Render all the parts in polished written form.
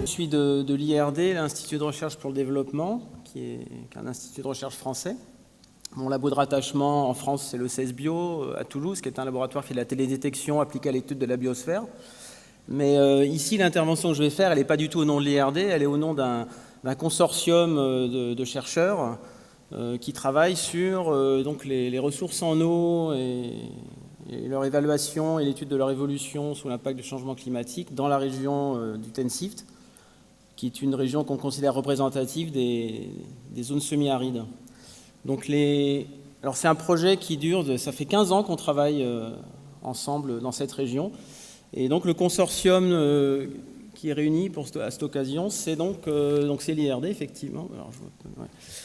Je suis de l'IRD, l'Institut de recherche pour le développement, qui est un institut de recherche français. Mon labo de rattachement en France, c'est le CESBio à Toulouse, qui est un laboratoire qui fait de la télédétection appliquée à l'étude de la biosphère. Mais ici, l'intervention que je vais faire, elle n'est pas du tout au nom de l'IRD, elle est au nom d'un consortium de chercheurs qui travaillent sur donc les ressources en eau et leur évaluation et l'étude de leur évolution sous l'impact du changement climatique dans la région du Tensift, qui est une région qu'on considère représentative des zones semi-arides. Donc alors c'est un projet qui dure, ça fait 15 ans qu'on travaille ensemble dans cette région. Et donc le consortium qui est réuni à cette occasion, c'est donc c'est l'IRD, effectivement. Alors,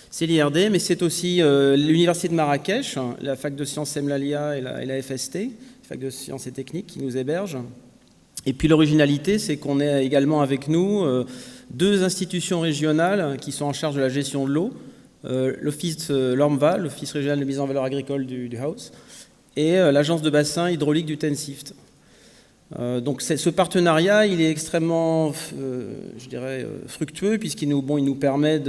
c'est l'IRD, mais c'est aussi l'Université de Marrakech, la fac de sciences Semlalia et la FST, fac de sciences et techniques, qui nous héberge. Et puis l'originalité, c'est qu'on ait également avec nous deux institutions régionales qui sont en charge de la gestion de l'eau, l'Office l'ORMVA, l'Office régional de mise en valeur agricole du Haut, et l'Agence de bassin hydraulique du Tensift. Donc ce partenariat, il est extrêmement, fructueux, puisqu'il nous permet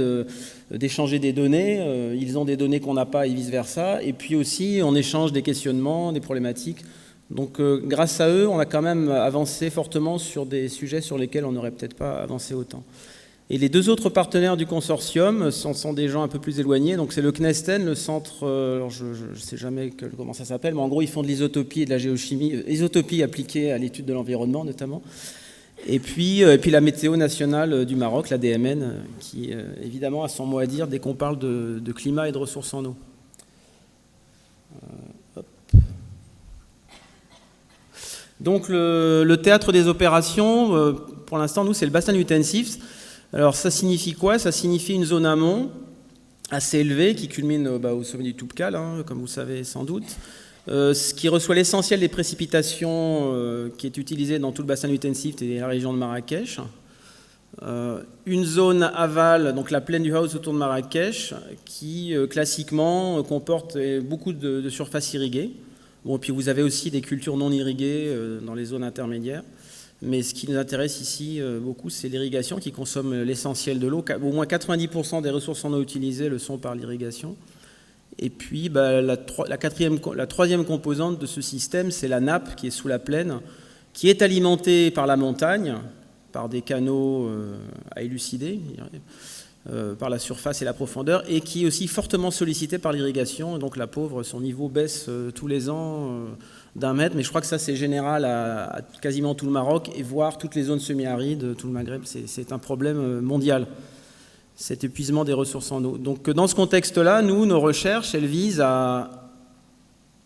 d'échanger des données. Ils ont des données qu'on n'a pas et vice-versa. Et puis aussi, on échange des questionnements, des problématiques. Donc grâce à eux, on a quand même avancé fortement sur des sujets sur lesquels on n'aurait peut-être pas avancé autant. Et les deux autres partenaires du consortium sont des gens un peu plus éloignés. Donc c'est le CNESTEN, le centre, alors je ne sais jamais comment ça s'appelle, mais en gros ils font de l'isotopie et de la géochimie, isotopie appliquée à l'étude de l'environnement notamment. Et puis la météo nationale du Maroc, la DMN, qui évidemment a son mot à dire dès qu'on parle de climat et de ressources en eau. Donc le théâtre des opérations, pour l'instant nous c'est le bassin du Tensift. Alors ça signifie quoi? Ça signifie une zone amont assez élevée qui culmine au sommet du Toubkal, comme vous savez sans doute, ce qui reçoit l'essentiel des précipitations qui est utilisée dans tout le bassin du Tensift et la région de Marrakech. Une zone aval, donc la plaine du Haut autour de Marrakech, qui classiquement comporte beaucoup de surfaces irriguées. Bon, et puis vous avez aussi des cultures non irriguées dans les zones intermédiaires. Mais ce qui nous intéresse ici beaucoup, c'est l'irrigation qui consomme l'essentiel de l'eau. Au moins 90% des ressources en eau utilisées le sont par l'irrigation. Et puis la troisième composante de ce système, c'est la nappe qui est sous la plaine, qui est alimentée par la montagne, par des canaux à élucider, par la surface et la profondeur, et qui est aussi fortement sollicitée par l'irrigation. Donc la pauvre, son niveau baisse tous les ans d'1 mètre, mais je crois que ça c'est général à quasiment tout le Maroc, et voire toutes les zones semi-arides, tout le Maghreb, c'est un problème mondial, cet épuisement des ressources en eau. Donc dans ce contexte-là, nos recherches, elles visent à...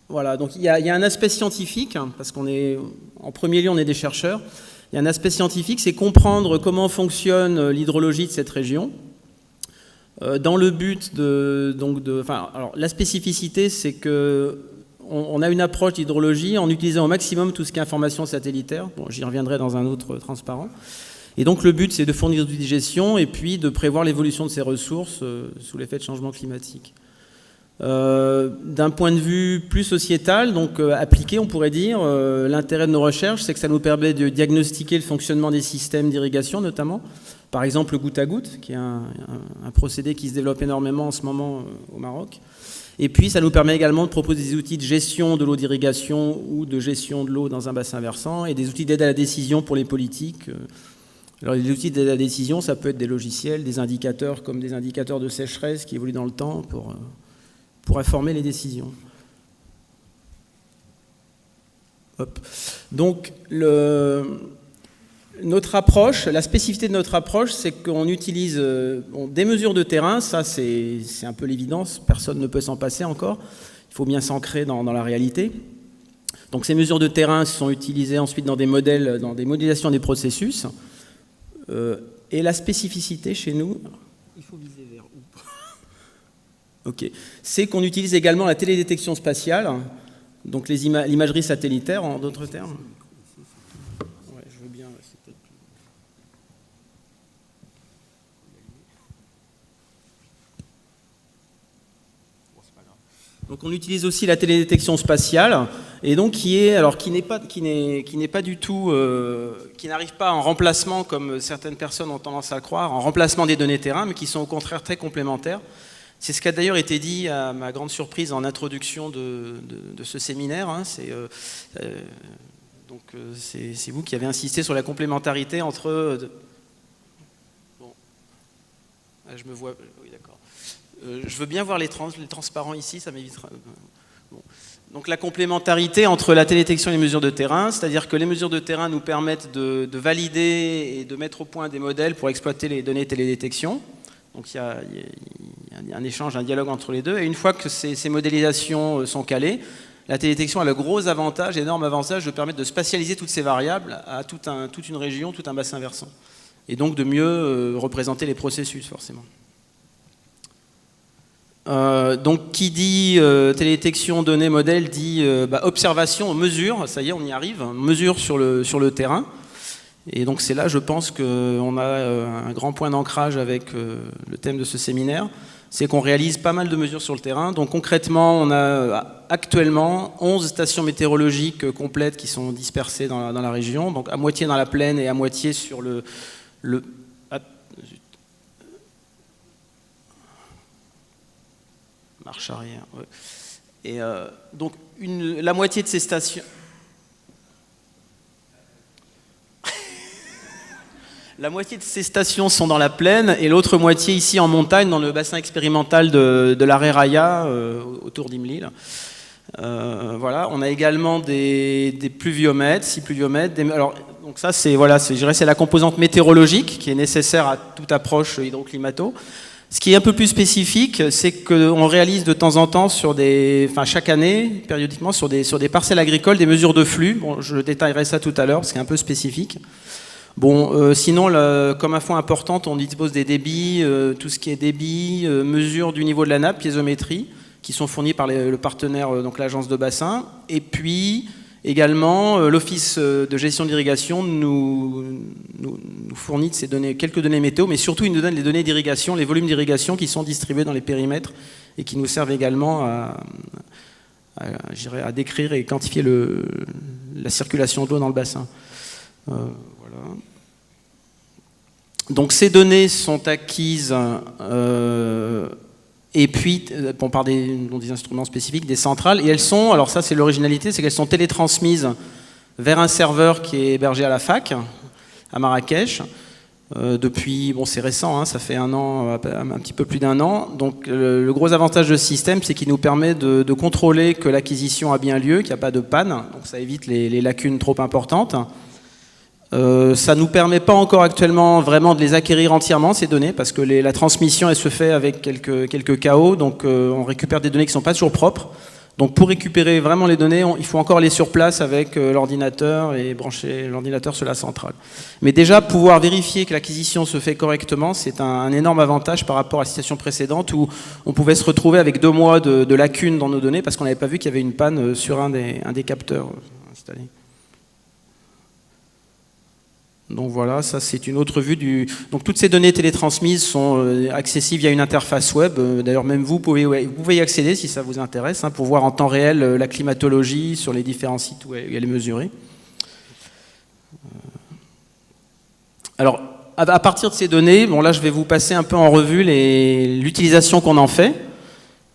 Voilà, donc il y a un aspect scientifique, parce qu'en premier lieu on est des chercheurs, il y a un aspect scientifique, c'est comprendre comment fonctionne l'hydrologie de cette région, dans le but alors la spécificité, c'est que on a une approche d'hydrologie en utilisant au maximum tout ce qui est information satellitaire. Bon, j'y reviendrai dans un autre transparent. Et donc le but, c'est de fournir des outils de gestion et puis de prévoir l'évolution de ces ressources sous l'effet de changement climatique. D'un point de vue plus sociétal, donc appliqué, on pourrait dire, l'intérêt de nos recherches, c'est que ça nous permet de diagnostiquer le fonctionnement des systèmes d'irrigation notamment. Par exemple, le goutte à goutte, qui est un procédé qui se développe énormément en ce moment au Maroc. Et puis, ça nous permet également de proposer des outils de gestion de l'eau d'irrigation ou de gestion de l'eau dans un bassin versant et des outils d'aide à la décision pour les politiques. Alors, les outils d'aide à la décision, ça peut être des logiciels, des indicateurs comme des indicateurs de sécheresse qui évoluent dans le temps pour informer les décisions. Hop. Donc, notre approche, la spécificité de notre approche, c'est qu'on utilise des mesures de terrain, ça c'est un peu l'évidence, personne ne peut s'en passer encore, il faut bien s'ancrer dans la réalité. Donc ces mesures de terrain sont utilisées ensuite dans des modèles, dans des modélisations des processus. Et la spécificité chez nous, il faut viser vers où? Ok, c'est qu'on utilise également la télédétection spatiale, donc l'imagerie satellitaire en d'autres termes. Donc on utilise aussi la télédétection spatiale et donc qui n'est pas du tout, qui n'arrive pas en remplacement, comme certaines personnes ont tendance à le croire, en remplacement des données terrain, mais qui sont au contraire très complémentaires. C'est ce qui a d'ailleurs été dit à ma grande surprise en introduction de ce séminaire. Hein. C'est vous qui avez insisté sur la complémentarité entre... Bon. Je me vois... Oui, d'accord. Je veux bien voir les transparents ici, ça m'évitera... Bon. Donc la complémentarité entre la télédétection et les mesures de terrain, c'est-à-dire que les mesures de terrain nous permettent de valider et de mettre au point des modèles pour exploiter les données télédétection. Donc il y a un échange, un dialogue entre les deux. Et une fois que ces modélisations sont calées, la télédétection a le gros avantage, énorme avantage de permettre de spatialiser toutes ces variables à toute une région, tout un bassin versant. Et donc de mieux représenter les processus, forcément. Donc qui dit télédétection, données, modèle, dit observation, mesure, ça y est, on y arrive, mesure sur le terrain. Et donc c'est là, je pense qu'on a un grand point d'ancrage avec le thème de ce séminaire, c'est qu'on réalise pas mal de mesures sur le terrain. Donc concrètement, on a actuellement 11 stations météorologiques complètes qui sont dispersées dans la région, donc à moitié dans la plaine et à moitié sur le marche arrière. Ouais. Et donc la moitié de ces stations... La moitié de ces stations sont dans la plaine et l'autre moitié ici en montagne, dans le bassin expérimental de l'arrêt Raya, autour d'Imlil. Voilà. On a également des pluviomètres, 6 pluviomètres. Donc ça, c'est la composante météorologique qui est nécessaire à toute approche hydroclimato. Ce qui est un peu plus spécifique, c'est qu'on réalise de temps en temps chaque année, périodiquement, sur des parcelles agricoles, des mesures de flux. Bon, je détaillerai ça tout à l'heure, parce que c'est un peu spécifique. Bon, sinon, comme info importante, on dispose des débits, tout ce qui est débit, mesure du niveau de la nappe, piézométrie, qui sont fournis par le partenaire, donc l'agence de bassin. Et puis, également, l'Office de gestion d'irrigation nous fournit de ces données, quelques données météo, mais surtout, il nous donne les données d'irrigation, les volumes d'irrigation qui sont distribués dans les périmètres et qui nous servent également à décrire et quantifier la circulation de l'eau dans le bassin. Voilà. Donc ces données sont acquises et puis par des instruments spécifiques, des centrales, et elles sont, alors ça c'est l'originalité, c'est qu'elles sont télétransmises vers un serveur qui est hébergé à la fac, à Marrakech, depuis, bon c'est récent, hein, ça fait un an, un petit peu plus d'un an. Donc le gros avantage de ce système, c'est qu'il nous permet de contrôler que l'acquisition a bien lieu, qu'il n'y a pas de panne, donc ça évite les lacunes trop importantes. Ça ne nous permet pas encore actuellement vraiment de les acquérir entièrement, ces données, parce que la transmission elle se fait avec quelques chaos, donc on récupère des données qui ne sont pas toujours propres. Donc pour récupérer vraiment les données, il faut encore aller sur place avec l'ordinateur et brancher l'ordinateur sur la centrale. Mais déjà, pouvoir vérifier que l'acquisition se fait correctement, c'est un énorme avantage par rapport à la situation précédente où on pouvait se retrouver avec 2 mois de lacunes dans nos données parce qu'on n'avait pas vu qu'il y avait une panne sur un des capteurs installés. Donc voilà, ça c'est une autre vue Donc toutes ces données télétransmises sont accessibles via une interface web. D'ailleurs même vous pouvez y accéder si ça vous intéresse, hein, pour voir en temps réel la climatologie sur les différents sites où elle est mesurée. Alors à partir de ces données, bon là je vais vous passer un peu en revue l'utilisation qu'on en fait.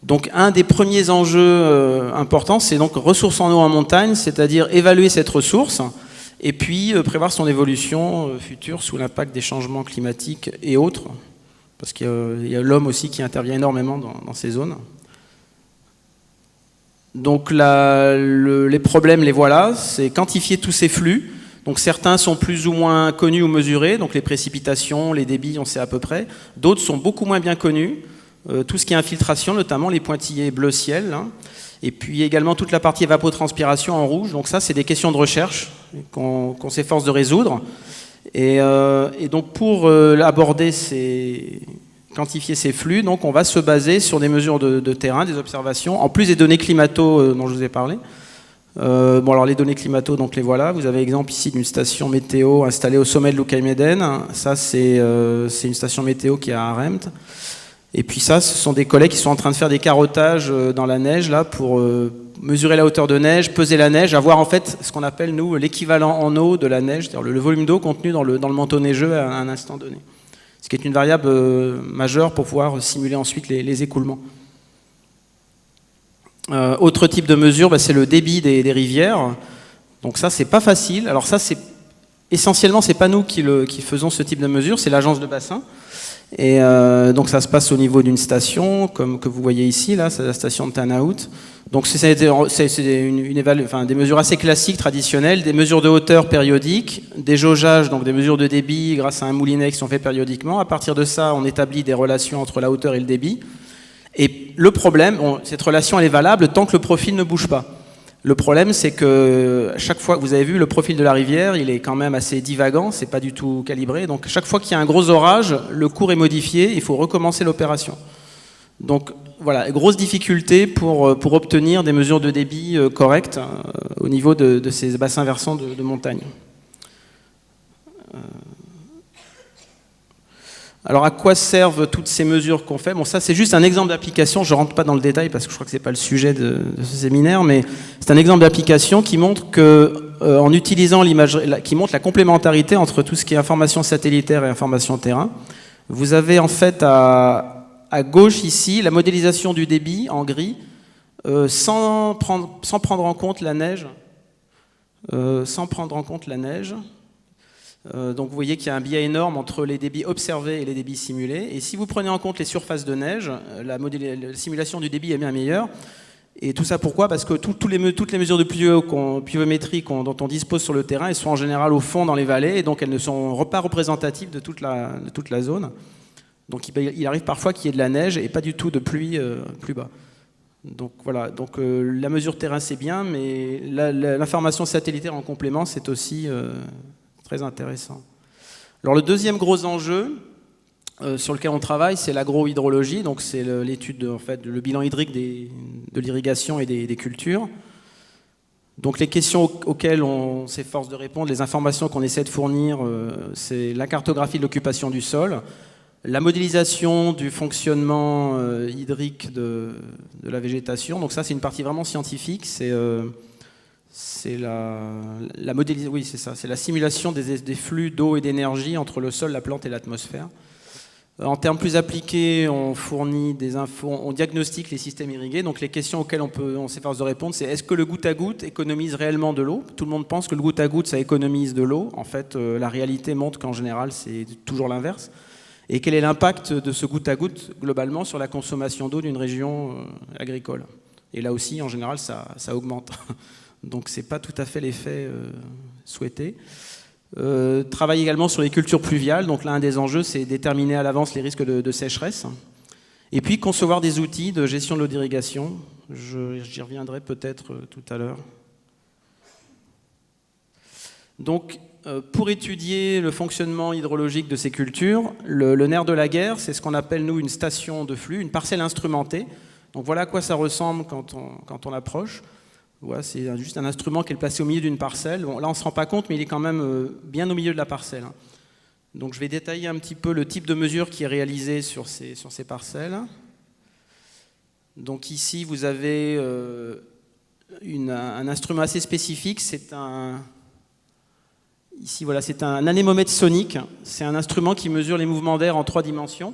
Donc un des premiers enjeux importants, c'est donc ressources en eau en montagne, c'est-à-dire évaluer cette ressource. Et puis prévoir son évolution future sous l'impact des changements climatiques et autres, parce qu'il y a l'homme aussi qui intervient énormément dans ces zones. Donc les problèmes, les voilà, c'est quantifier tous ces flux. Donc certains sont plus ou moins connus ou mesurés, donc les précipitations, les débits, on sait à peu près. D'autres sont beaucoup moins bien connus, tout ce qui est infiltration, notamment les pointillés bleu ciel, hein. Et puis également toute la partie évapotranspiration en rouge. Donc ça, c'est des questions de recherche qu'on s'efforce de résoudre. Et donc pour quantifier ces flux, donc on va se baser sur des mesures de terrain, des observations, en plus des données climato dont je vous ai parlé. Bon alors les données climato, donc les voilà. Vous avez exemple ici d'une station météo installée au sommet de l'Oukaïmeden. Ça c'est une station météo qui est à Aremt. Et puis ça, ce sont des collègues qui sont en train de faire des carottages dans la neige là pour mesurer la hauteur de neige, peser la neige, avoir en fait ce qu'on appelle nous l'équivalent en eau de la neige, c'est-à-dire le volume d'eau contenu dans le manteau neigeux à un instant donné. Ce qui est une variable majeure pour pouvoir simuler ensuite les écoulements. Autre type de mesure, c'est le débit des rivières. Donc ça, c'est pas facile. Alors ça, essentiellement, c'est pas nous qui faisons ce type de mesure, c'est l'agence de bassin. Et donc ça se passe au niveau d'une station, comme que vous voyez ici, là, c'est la station de Tanaout. Donc c'est des mesures assez classiques, traditionnelles, des mesures de hauteur périodiques, des jaugeages, donc des mesures de débit grâce à un moulinet qui sont faits périodiquement. À partir de ça, on établit des relations entre la hauteur et le débit. Et le problème, cette relation elle est valable tant que le profil ne bouge pas. Le problème, c'est que chaque fois, vous avez vu, le profil de la rivière, il est quand même assez divagant, c'est pas du tout calibré. Donc chaque fois qu'il y a un gros orage, le cours est modifié, il faut recommencer l'opération. Donc voilà, grosse difficulté pour obtenir des mesures de débit correctes au niveau de ces bassins versants de montagne. Alors à quoi servent toutes ces mesures qu'on fait? Bon, ça c'est juste un exemple d'application, je ne rentre pas dans le détail parce que je crois que ce n'est pas le sujet de ce séminaire, mais c'est un exemple d'application qui montre que, en utilisant l'imagerie, qui montre la complémentarité entre tout ce qui est information satellitaire et information terrain. Vous avez en fait à gauche ici la modélisation du débit en gris, sans prendre en compte la neige. Donc vous voyez qu'il y a un biais énorme entre les débits observés et les débits simulés. Et si vous prenez en compte les surfaces de neige, la simulation du débit est bien meilleure. Et tout ça pourquoi? Parce que toutes les mesures de pluviométrie dont on dispose sur le terrain, elles sont en général au fond dans les vallées, et donc elles ne sont pas représentatives de toute la zone. Donc il arrive parfois qu'il y ait de la neige et pas du tout de pluie plus bas. Donc voilà, la mesure terrain c'est bien, mais l'information satellitaire en complément c'est aussi très intéressant. Alors le deuxième gros enjeu sur lequel on travaille, c'est l'agrohydrologie, donc c'est l'étude le bilan hydrique de l'irrigation et des cultures. Donc les questions auxquelles on s'efforce de répondre, les informations qu'on essaie de fournir, c'est la cartographie de l'occupation du sol, la modélisation du fonctionnement hydrique de la végétation. Donc ça c'est une partie vraiment scientifique, c'est la simulation des flux d'eau et d'énergie entre le sol, la plante et l'atmosphère. En termes plus appliqués, on fournit des infos, on diagnostique les systèmes irrigués. Donc les questions auxquelles on s'efforce de répondre, c'est est-ce que le goutte à goutte économise réellement de l'eau? Tout le monde pense que le goutte à goutte, ça économise de l'eau. En fait, la réalité montre qu'en général, c'est toujours l'inverse. Et quel est l'impact de ce goutte à goutte globalement sur la consommation d'eau d'une région agricole? Et là aussi, en général, ça augmente. Donc ce n'est pas tout à fait l'effet souhaité. Travaille également sur les cultures pluviales. Donc là, un des enjeux, c'est déterminer à l'avance les risques de sécheresse. Et puis concevoir des outils de gestion de l'eau d'irrigation. J'y reviendrai peut-être tout à l'heure. Donc, pour étudier le fonctionnement hydrologique de ces cultures, le nerf de la guerre, c'est ce qu'on appelle, nous, une station de flux, une parcelle instrumentée. Donc voilà à quoi ça ressemble quand on approche. Voilà, c'est juste un instrument qui est placé au milieu d'une parcelle. Bon, là, on ne se rend pas compte, mais il est quand même bien au milieu de la parcelle. Donc je vais détailler un petit peu le type de mesure qui est réalisé sur ces parcelles. Donc ici, vous avez un instrument assez spécifique. C'est un anémomètre sonique. C'est un instrument qui mesure les mouvements d'air en 3 dimensions.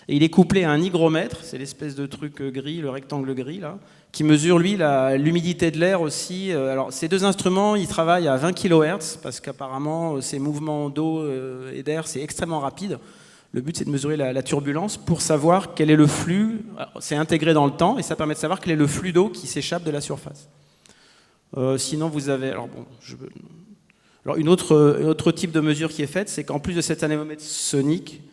Et il est couplé à un hygromètre, c'est l'espèce de truc gris, le rectangle gris, là, qui mesure, lui, l'humidité de l'air aussi. Alors, ces deux instruments, ils travaillent à 20 kHz, parce qu'apparemment, ces mouvements d'eau et d'air, c'est extrêmement rapide. Le but, c'est de mesurer la turbulence pour savoir quel est le flux. C'est intégré dans le temps, et ça permet de savoir quel est le flux d'eau qui s'échappe de la surface. Sinon, vous avez... Alors, une autre type de mesure qui est faite, c'est qu'en plus de cet anémomètre sonique,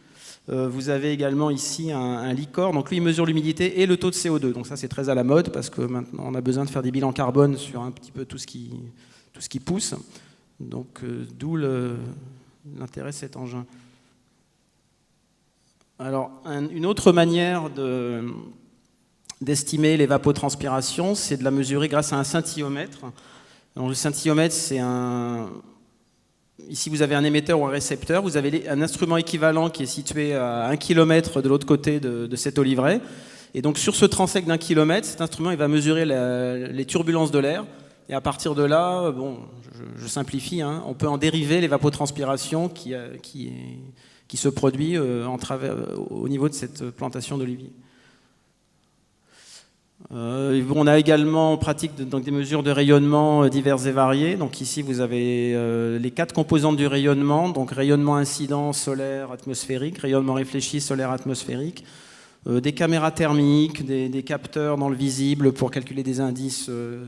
vous avez également ici un LICOR. Donc lui, il mesure l'humidité et le taux de CO2. Donc ça, c'est très à la mode parce que maintenant, on a besoin de faire des bilans carbone sur un petit peu tout ce qui pousse. Donc d'où l'intérêt de cet engin. Alors, une autre manière d'estimer l'évapotranspiration, c'est de la mesurer grâce à un scintillomètre. Donc, le scintillomètre, c'est Ici, vous avez un émetteur ou un récepteur. Vous avez un instrument équivalent qui est situé à 1 km de l'autre côté de cet olivret. Et donc sur ce transect d'1 kilomètre, cet instrument il va mesurer les turbulences de l'air. Et à partir de là, bon, je simplifie, hein, on peut en dériver l'évapotranspiration qui se produit au niveau de cette plantation d'oliviers. On a également en pratique donc des mesures de rayonnement diverses et variées. Donc ici vous avez les 4 composantes du rayonnement, donc rayonnement incident solaire atmosphérique, rayonnement réfléchi solaire atmosphérique, des caméras thermiques, des capteurs dans le visible pour calculer des indices de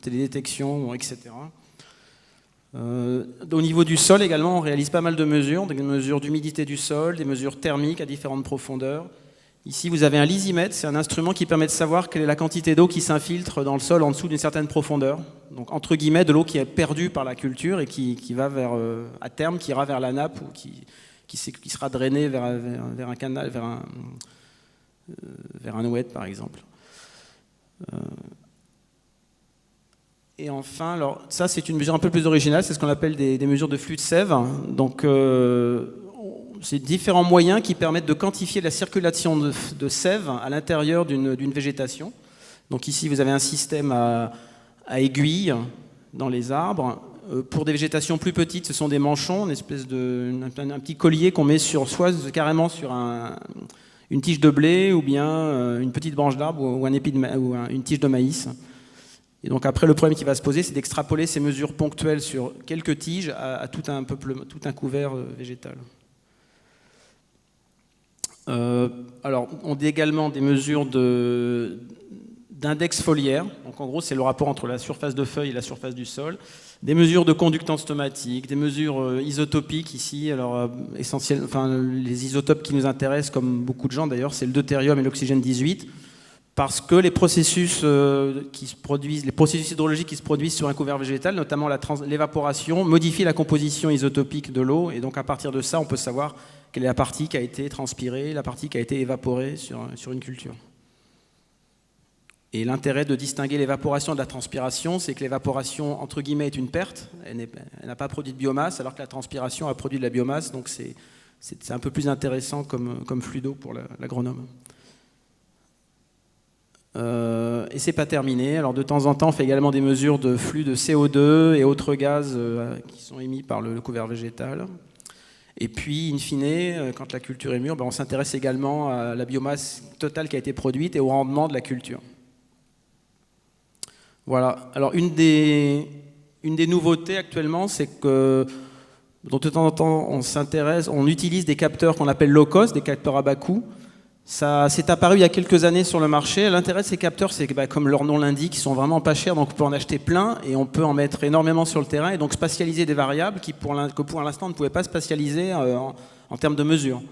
télédétection, etc. Au niveau du sol également, on réalise pas mal de mesures, des mesures d'humidité du sol, des mesures thermiques à différentes profondeurs. Ici, vous avez un lysimètre, c'est un instrument qui permet de savoir quelle est la quantité d'eau qui s'infiltre dans le sol en dessous d'une certaine profondeur. Donc, entre guillemets, de l'eau qui est perdue par la culture et qui va à terme, qui ira vers la nappe ou qui sera drainée vers un canal, vers un oued, par exemple. Et enfin, alors, ça, c'est une mesure un peu plus originale, c'est ce qu'on appelle des mesures de flux de sève. Donc, c'est différents moyens qui permettent de quantifier la circulation de sève à l'intérieur d'une végétation. Donc ici, vous avez un système à aiguilles dans les arbres. Pour des végétations plus petites, ce sont des manchons, un petit collier qu'on met soit carrément sur une tige de blé ou bien une petite branche d'arbre ou une tige de maïs. Et donc après, le problème qui va se poser, c'est d'extrapoler ces mesures ponctuelles sur quelques tiges à tout un couvert végétal. Alors, on dit également des mesures d'index foliaire. Donc, en gros, c'est le rapport entre la surface de feuilles et la surface du sol. Des mesures de conductance stomatique, des mesures isotopiques ici. Alors, les isotopes qui nous intéressent, comme beaucoup de gens d'ailleurs, c'est le deutérium et l'oxygène 18, parce que les processus hydrologiques qui se produisent sur un couvert végétal, notamment l'évaporation, modifient la composition isotopique de l'eau. Et donc, à partir de ça, on peut savoir quelle est la partie qui a été transpirée, la partie qui a été évaporée sur une culture. Et l'intérêt de distinguer l'évaporation de la transpiration, c'est que l'évaporation, entre guillemets, est une perte. Elle n'a pas produit de biomasse, alors que la transpiration a produit de la biomasse. Donc c'est un peu plus intéressant comme flux d'eau pour l'agronome. Et c'est pas terminé. Alors de temps en temps, on fait également des mesures de flux de CO2 et autres gaz qui sont émis par le couvert végétal. Et puis, in fine, quand la culture est mûre, on s'intéresse également à la biomasse totale qui a été produite et au rendement de la culture. Voilà. Alors, une des nouveautés actuellement, c'est que de temps en temps, on utilise des capteurs qu'on appelle low cost, des capteurs à bas coût. Ça s'est apparu il y a quelques années sur le marché. L'intérêt de ces capteurs, c'est que, comme leur nom l'indique, ils sont vraiment pas chers, donc on peut en acheter plein et on peut en mettre énormément sur le terrain et donc spatialiser des variables que pour l'instant on ne pouvait pas spatialiser en termes de mesure.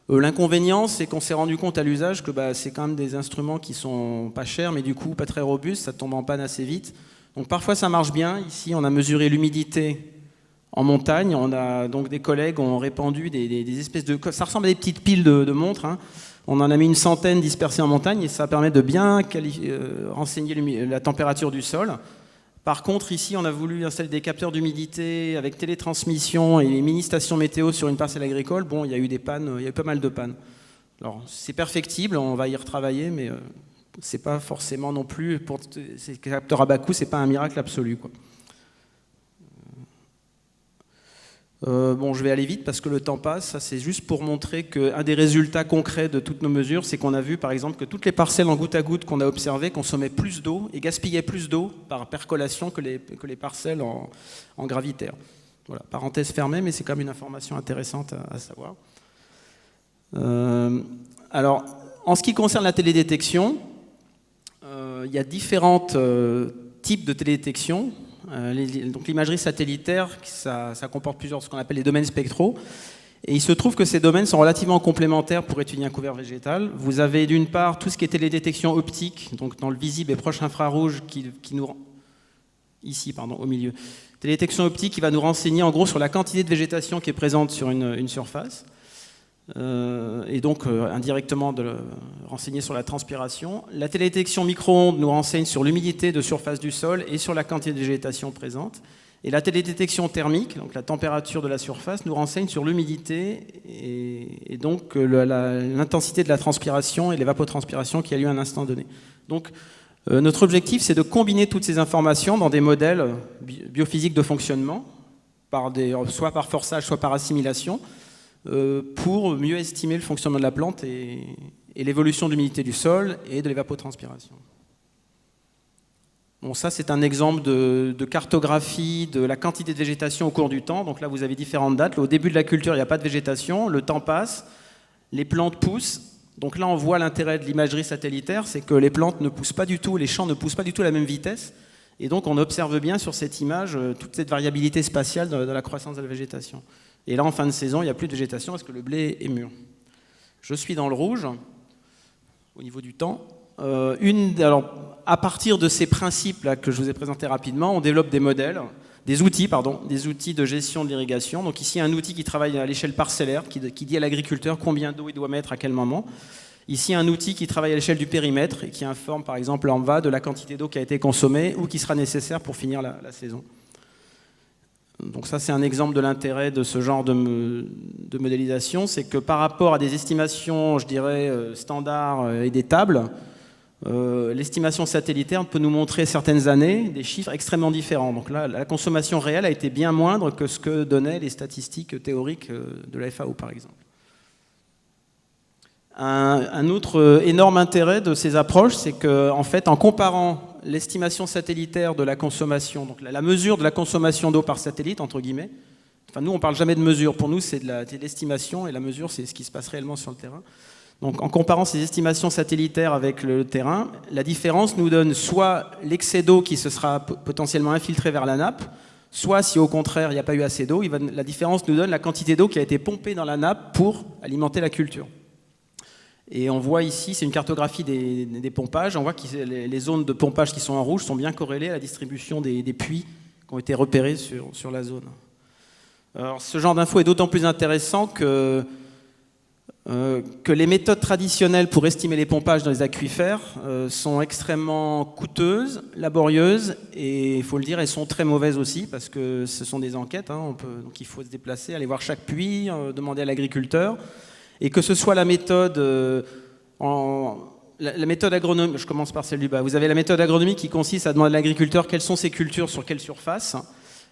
L'inconvénient, c'est qu'on s'est rendu compte à l'usage que c'est quand même des instruments qui sont pas chers, mais du coup pas très robustes, ça tombe en panne assez vite. Donc parfois ça marche bien. Ici, on a mesuré l'humidité en montagne. On a donc des collègues ont répandu des espèces de... Ça ressemble à des petites piles de montres, hein. On en a mis une centaine dispersées en montagne et ça permet de bien renseigner la température du sol. Par contre, ici, on a voulu installer des capteurs d'humidité avec télétransmission et les mini-stations météo sur une parcelle agricole. Bon, il y a eu des pannes, il y a eu pas mal de pannes. Alors, c'est perfectible, on va y retravailler, mais c'est pas forcément non plus, pour ces capteurs à bas coût, c'est pas un miracle absolu, quoi. Je vais aller vite parce que le temps passe. Ça, c'est juste pour montrer qu'un des résultats concrets de toutes nos mesures, c'est qu'on a vu, par exemple, que toutes les parcelles en goutte à goutte qu'on a observées consommaient plus d'eau et gaspillaient plus d'eau par percolation que les parcelles en gravitaire. Voilà, parenthèse fermée, mais c'est quand même une information intéressante à savoir. Alors, en ce qui concerne la télédétection, il y a différents types de télédétection. Donc l'imagerie satellitaire, ça comporte plusieurs, ce qu'on appelle les domaines spectraux. Et il se trouve que ces domaines sont relativement complémentaires pour étudier un couvert végétal. Vous avez d'une part tout ce qui est télédétection optique, donc dans le visible et proche infrarouge, au milieu. Télédétection optique qui va nous renseigner en gros sur la quantité de végétation qui est présente sur une surface. Et donc indirectement de renseigner sur la transpiration. La télédétection micro-ondes nous renseigne sur l'humidité de surface du sol et sur la quantité de végétation présente. Et la télédétection thermique, donc la température de la surface, nous renseigne sur l'humidité et donc l'intensité de la transpiration et l'évapotranspiration qui a lieu à un instant donné. Donc notre objectif, c'est de combiner toutes ces informations dans des modèles biophysiques de fonctionnement, soit par forçage, soit par assimilation, pour mieux estimer le fonctionnement de la plante et l'évolution de l'humidité du sol et de l'évapotranspiration. Bon, ça, c'est un exemple de cartographie de la quantité de végétation au cours du temps. Donc là, vous avez différentes dates. Au début de la culture, il n'y a pas de végétation. Le temps passe, les plantes poussent. Donc là, on voit l'intérêt de l'imagerie satellitaire, c'est que les plantes ne poussent pas du tout, les champs ne poussent pas du tout à la même vitesse. Et donc, on observe bien sur cette image toute cette variabilité spatiale de la croissance de la végétation. Et là, en fin de saison, il n'y a plus de végétation parce que le blé est mûr. Je suis dans le rouge, au niveau du temps. Alors, à partir de ces principes là, que je vous ai présentés rapidement, on développe des modèles, des outils de gestion de l'irrigation. Donc ici, un outil qui travaille à l'échelle parcellaire, qui dit à l'agriculteur combien d'eau il doit mettre à quel moment. Ici, un outil qui travaille à l'échelle du périmètre et qui informe, par exemple, en bas de la quantité d'eau qui a été consommée ou qui sera nécessaire pour finir la saison. Donc ça, c'est un exemple de l'intérêt de ce genre de modélisation, c'est que par rapport à des estimations, je dirais, standards et des tables, l'estimation satellitaire peut nous montrer certaines années des chiffres extrêmement différents. Donc là, la consommation réelle a été bien moindre que ce que donnaient les statistiques théoriques de la FAO, par exemple. Un autre énorme intérêt de ces approches, c'est qu'en fait, en comparant l'estimation satellitaire de la consommation, donc la mesure de la consommation d'eau par satellite, entre guillemets, enfin nous on ne parle jamais de mesure, pour nous c'est de l'estimation et la mesure c'est ce qui se passe réellement sur le terrain. Donc en comparant ces estimations satellitaires avec le terrain, la différence nous donne soit l'excès d'eau qui se sera potentiellement infiltré vers la nappe, soit si au contraire il n'y a pas eu assez d'eau, la différence nous donne la quantité d'eau qui a été pompée dans la nappe pour alimenter la culture. Et on voit ici, c'est une cartographie des pompages, on voit que les zones de pompage qui sont en rouge sont bien corrélées à la distribution des puits qui ont été repérés sur la zone. Alors ce genre d'info est d'autant plus intéressant que les méthodes traditionnelles pour estimer les pompages dans les aquifères sont extrêmement coûteuses, laborieuses, et il faut le dire, elles sont très mauvaises aussi, parce que ce sont des enquêtes, donc il faut se déplacer, aller voir chaque puits, demander à l'agriculteur, et que ce soit la méthode la méthode agronomique, je commence par celle du bas, vous avez la méthode agronomique qui consiste à demander à l'agriculteur quelles sont ses cultures sur quelle surface,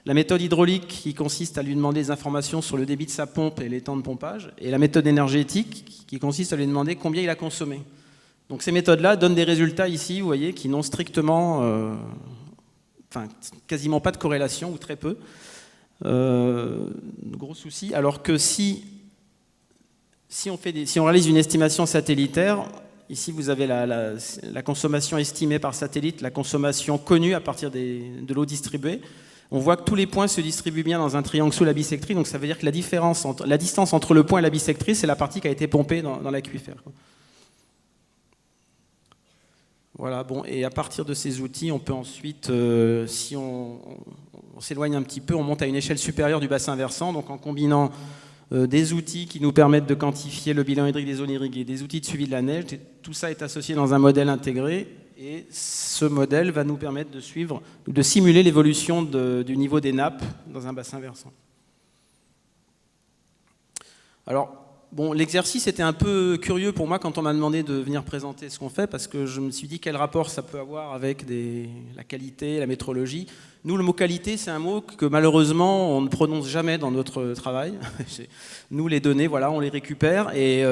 la méthode hydraulique qui consiste à lui demander des informations sur le débit de sa pompe et les temps de pompage, et la méthode énergétique qui consiste à lui demander combien il a consommé. Donc ces méthodes-là donnent des résultats ici, vous voyez, qui n'ont strictement, quasiment pas de corrélation, ou très peu. Gros souci. Alors que si on réalise une estimation satellitaire, ici vous avez la consommation estimée par satellite, la consommation connue à partir de l'eau distribuée. On voit que tous les points se distribuent bien dans un triangle sous la bisectrie, donc ça veut dire que la distance entre le point et la bisectrie, c'est la partie qui a été pompée dans l'aquifère. Voilà, bon, et à partir de ces outils, on peut ensuite, si on s'éloigne un petit peu, on monte à une échelle supérieure du bassin versant, donc en combinant des outils qui nous permettent de quantifier le bilan hydrique des zones irriguées, des outils de suivi de la neige, tout ça est associé dans un modèle intégré. Et ce modèle va nous permettre de simuler l'évolution du niveau des nappes dans un bassin versant. Alors, bon, l'exercice était un peu curieux pour moi quand on m'a demandé de venir présenter ce qu'on fait, parce que je me suis dit quel rapport ça peut avoir avec la qualité, la métrologie. Nous, le mot qualité, c'est un mot que malheureusement on ne prononce jamais dans notre travail. Nous, les données, voilà, on les récupère et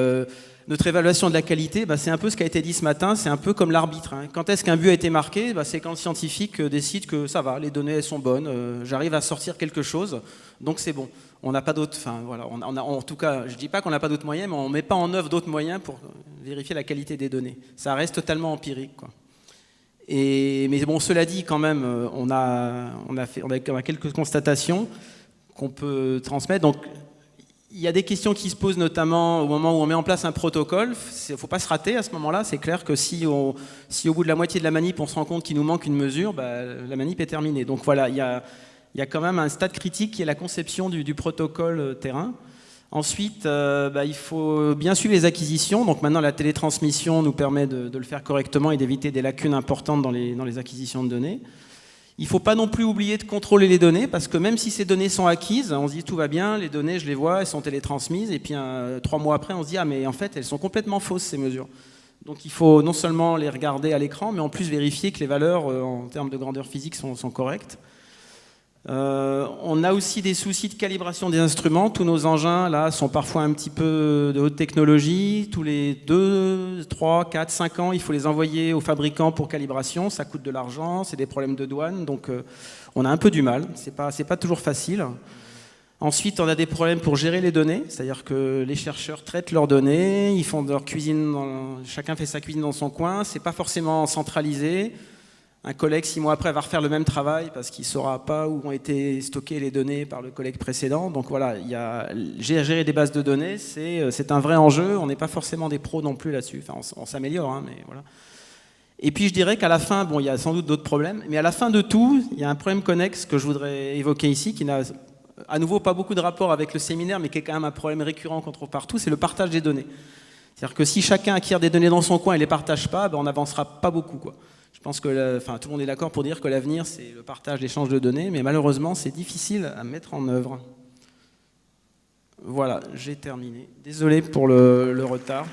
notre évaluation de la qualité, c'est un peu ce qui a été dit ce matin, c'est un peu comme l'arbitre. Quand est-ce qu'un but a été marqué ? C'est quand le scientifique décide que ça va, les données elles sont bonnes, j'arrive à sortir quelque chose, donc c'est bon. On n'a pas d'autres, en tout cas, je ne dis pas qu'on n'a pas d'autres moyens, mais on ne met pas en œuvre d'autres moyens pour vérifier la qualité des données. Ça reste totalement empirique, quoi. Mais bon, cela dit, quand même, on a quelques constatations qu'on peut transmettre. Donc, il y a des questions qui se posent notamment au moment où on met en place un protocole. Il ne faut pas se rater à ce moment-là. C'est clair que si au bout de la moitié de la manip, on se rend compte qu'il nous manque une mesure, la manip est terminée. Donc voilà, il y a quand même un stade critique qui est la conception du protocole terrain. Ensuite, il faut bien suivre les acquisitions. Donc maintenant, la télétransmission nous permet de le faire correctement et d'éviter des lacunes importantes dans les acquisitions de données. Il ne faut pas non plus oublier de contrôler les données, parce que même si ces données sont acquises, on se dit tout va bien, les données, je les vois, elles sont télétransmises, et puis 3 mois après, on se dit, ah mais en fait, elles sont complètement fausses, ces mesures. Donc il faut non seulement les regarder à l'écran, mais en plus vérifier que les valeurs, en termes de grandeur physique, sont correctes. On a aussi des soucis de calibration des instruments. Tous nos engins là sont parfois un petit peu de haute technologie. Tous les 2, 3, 4, 5 ans, il faut les envoyer aux fabricants pour calibration. Ça coûte de l'argent, c'est des problèmes de douane. Donc on a un peu du mal. C'est pas toujours facile. Ensuite, on a des problèmes pour gérer les données. C'est-à-dire que les chercheurs traitent leurs données, ils font leur cuisine, chacun fait sa cuisine dans son coin. C'est pas forcément centralisé. Un collègue, 6 mois après, va refaire le même travail parce qu'il ne saura pas où ont été stockées les données par le collègue précédent. Donc voilà, gérer des bases de données, c'est un vrai enjeu. On n'est pas forcément des pros non plus là-dessus. Enfin, on s'améliore, hein, mais voilà. Et puis je dirais qu'à la fin, bon, il y a sans doute d'autres problèmes, mais à la fin de tout, il y a un problème connexe que je voudrais évoquer ici, qui n'a à nouveau pas beaucoup de rapport avec le séminaire, mais qui est quand même un problème récurrent qu'on trouve partout, c'est le partage des données. C'est-à-dire que si chacun acquiert des données dans son coin et ne les partage pas, ben on n'avancera pas beaucoup, quoi. Je pense que tout le monde est d'accord pour dire que l'avenir, c'est le partage, l'échange de données, mais malheureusement, c'est difficile à mettre en œuvre. Voilà, j'ai terminé. Désolé pour le retard.